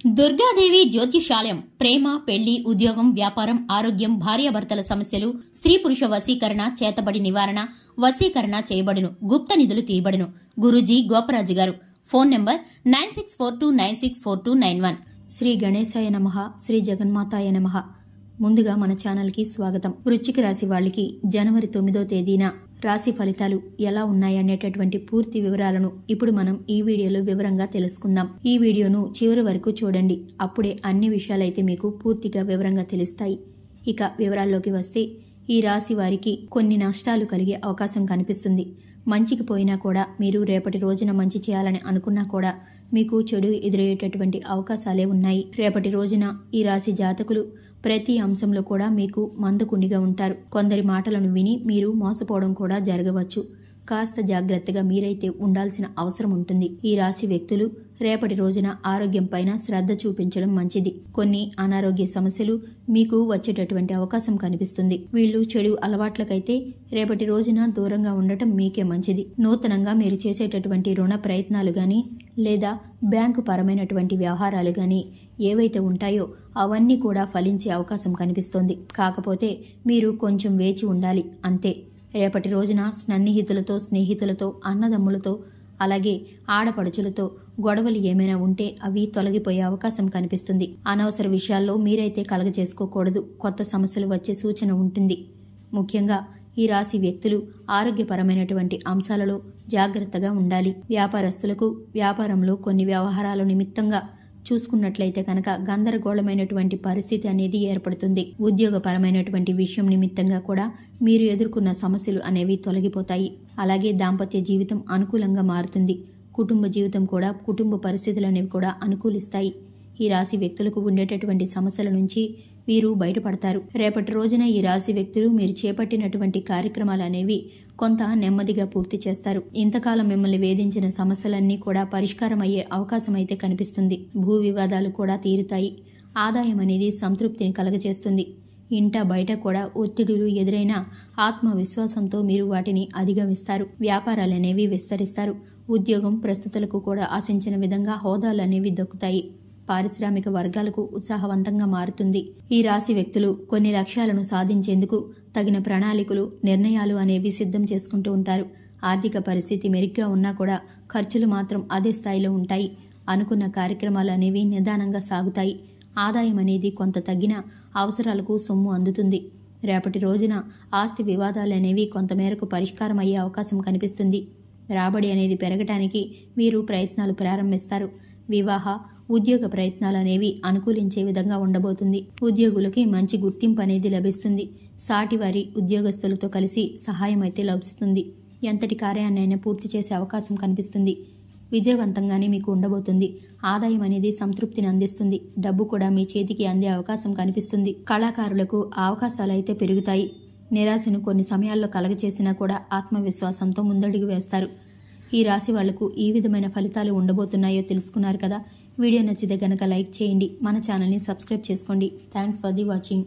దుర్గాదేవి జ్యోతిషాలయం ప్రేమ, పెళ్లి, ఉద్యోగం, వ్యాపారం, ఆరోగ్యం, భార్యాభర్తల సమస్యలు, స్త్రీ పురుష వశీకరణ, చేతబడి నివారణ, వశీకరణ చేయబడును. గుప్త నిధులు తీయబడును. గురూజీ గోపరాజు గారు. Phone number 9642964291. శ్రీ గణేశాయ నమః. శ్రీ జగన్మాతాయ నమః. ముందుగా మన ఛానల్కి స్వాగతం. వృశ్చిక రాశి వాళ్ళకి జనవరి 9వ తేదీన రాశి ఫలితాలు ఎలా ఉన్నాయనేటటువంటి పూర్తి వివరాలను ఇప్పుడు మనం ఈ వీడియోలో వివరంగా తెలుసుకుందాం. ఈ వీడియోను చివరి వరకు చూడండి. అప్పుడే అన్ని విషయాలైతే మీకు పూర్తిగా వివరంగా తెలుస్తాయి. ఇక వివరాల్లోకి వస్తే, ఈ రాశి వారికి కొన్ని నష్టాలు కలిగే అవకాశం కనిపిస్తుంది. మంచికి పోయినా కూడా మీరు రేపటి రోజున మంచి చేయాలని అనుకున్నా కూడా మీకు చెడు ఎదురయ్యేటటువంటి అవకాశాలే ఉన్నాయి. రేపటి రోజున ఈ రాశి జాతకులు ప్రతి అంశంలో కూడా మీకు మందకుండిగా ఉంటారు. కొందరి మాటలను విని మీరు మోసపోవడం కూడా జరగవచ్చు. కాస్త జాగ్రత్తగా మీరైతే ఉండాల్సిన అవసరం ఉంటుంది. ఈ రాశి వ్యక్తులు రేపటి రోజున ఆరోగ్యం పైన శ్రద్ధ చూపించడం మంచిది. కొన్ని అనారోగ్య సమస్యలు మీకు వచ్చేటటువంటి అవకాశం కనిపిస్తుంది. వీళ్ళు చెడు అలవాట్లకైతే రేపటి రోజున దూరంగా ఉండటం మీకే మంచిది. నూతనంగా మీరు చేసేటటువంటి రుణ ప్రయత్నాలు గాని లేదా బ్యాంకు పరమైనటువంటి వ్యవహారాలు గాని ఏవైతే ఉంటాయో అవన్నీ కూడా ఫలించే అవకాశం కనిపిస్తోంది. కాకపోతే మీరు కొంచెం వేచి ఉండాలి అంతే. రేపటి రోజున సన్నిహితులతో, స్నేహితులతో, అన్నదమ్ములతో, అలాగే ఆడపడుచులతో గొడవలు ఏమైనా ఉంటే అవి తొలగిపోయే అవకాశం కనిపిస్తుంది. అనవసర విషయాల్లో మీరైతే కలగజేసుకోకూడదు. కొత్త సమస్యలు వచ్చే సూచన ఉంటుంది. ముఖ్యంగా ఈ రాశి వ్యక్తులు ఆరోగ్యపరమైనటువంటి అంశాలలో జాగ్రత్తగా ఉండాలి. వ్యాపారస్తులకు వ్యాపారంలో కొన్ని వ్యవహారాల నిమిత్తంగా చూసుకున్నట్లయితే కనుక గందరగోళమైనటువంటి పరిస్థితి అనేది ఏర్పడుతుంది. ఉద్యోగపరమైనటువంటి విషయం నిమిత్తంగా కూడా మీరు ఎదుర్కొన్న సమస్యలు అనేవి తొలగిపోతాయి. అలాగే దాంపత్య జీవితం అనుకూలంగా మారుతుంది. కుటుంబ జీవితం కూడా, కుటుంబ పరిస్థితులు అనేవి కూడా అనుకూలిస్తాయి. ఈ రాశి వ్యక్తులకు ఉండేటటువంటి సమస్యల నుంచి వీరు బయటపడతారు. రేపటి రోజున ఈ రాశి వ్యక్తులు మీరు చేపట్టినటువంటి కార్యక్రమాలు అనేవి కొంత నెమ్మదిగా పూర్తి చేస్తారు. ఇంతకాలం మిమ్మల్ని వేధించిన సమస్యలన్నీ కూడా పరిష్కారం అయ్యే అవకాశం అయితే కనిపిస్తుంది. భూ వివాదాలు కూడా తీరుతాయి. ఆదాయం అనేది సంతృప్తిని కలగజేస్తుంది. ఇంట బయట కూడా ఒత్తిడులు ఎదురైనా ఆత్మవిశ్వాసంతో మీరు వాటిని అధిగమిస్తారు. వ్యాపారాలనేవి విస్తరిస్తారు. ఉద్యోగం ప్రస్తుతులకు కూడా ఆశించిన విధంగా హోదాలు అనేవి దక్కుతాయి. పారిశ్రామిక వర్గాలకు ఉత్సాహవంతంగా మారుతుంది. ఈ రాశి వ్యక్తులు కొన్ని లక్ష్యాలను సాధించేందుకు తగిన ప్రణాళికలు, నిర్ణయాలు అనేవి సిద్ధం చేసుకుంటూ ఉంటారు. ఆర్థిక పరిస్థితి మెరుగ్గా ఉన్నా కూడా ఖర్చులు మాత్రం అదే స్థాయిలో ఉంటాయి. అనుకున్న కార్యక్రమాలు అనేవి నిదానంగా సాగుతాయి. ఆదాయం అనేది కొంత తగ్గిన అవసరాలకు సొమ్ము అందుతుంది. రేపటి రోజున ఆస్తి వివాదాలు అనేవి కొంతమేరకు పరిష్కారం అయ్యే అవకాశం కనిపిస్తుంది. రాబడి అనేది పెరగటానికి మీరు ప్రయత్నాలు ప్రారంభిస్తారు. వివాహ, ఉద్యోగ ప్రయత్నాలు అనేవి అనుకూలించే విధంగా ఉండబోతుంది. ఉద్యోగులకి మంచి గుర్తింపు అనేది లభిస్తుంది. సాటివారి ఉద్యోగస్తులతో కలిసి సహాయం అయితే లభిస్తుంది. ఎంతటి కార్యాన్నైనా పూర్తి చేసే అవకాశం కనిపిస్తుంది. విజయవంతంగానే మీకు ఉండబోతుంది. ఆదాయం అనేది సంతృప్తిని అందిస్తుంది. డబ్బు కూడా మీ చేతికి అందే అవకాశం కనిపిస్తుంది. కళాకారులకు అవకాశాలు అయితే పెరుగుతాయి. నిరాశను కొన్ని సమయాల్లో కలగచేసినా కూడా ఆత్మవిశ్వాసంతో ముందడుగు వేస్తారు. ఈ రాశి వాళ్లకు ఈ విధమైన ఫలితాలు ఉండబోతున్నాయో తెలుసుకున్నారు కదా. వీడియో నచ్చితే గనక లైక్ చేయండి. మన ఛానల్ని సబ్స్క్రైబ్ చేసుకోండి. Thanks for the watching.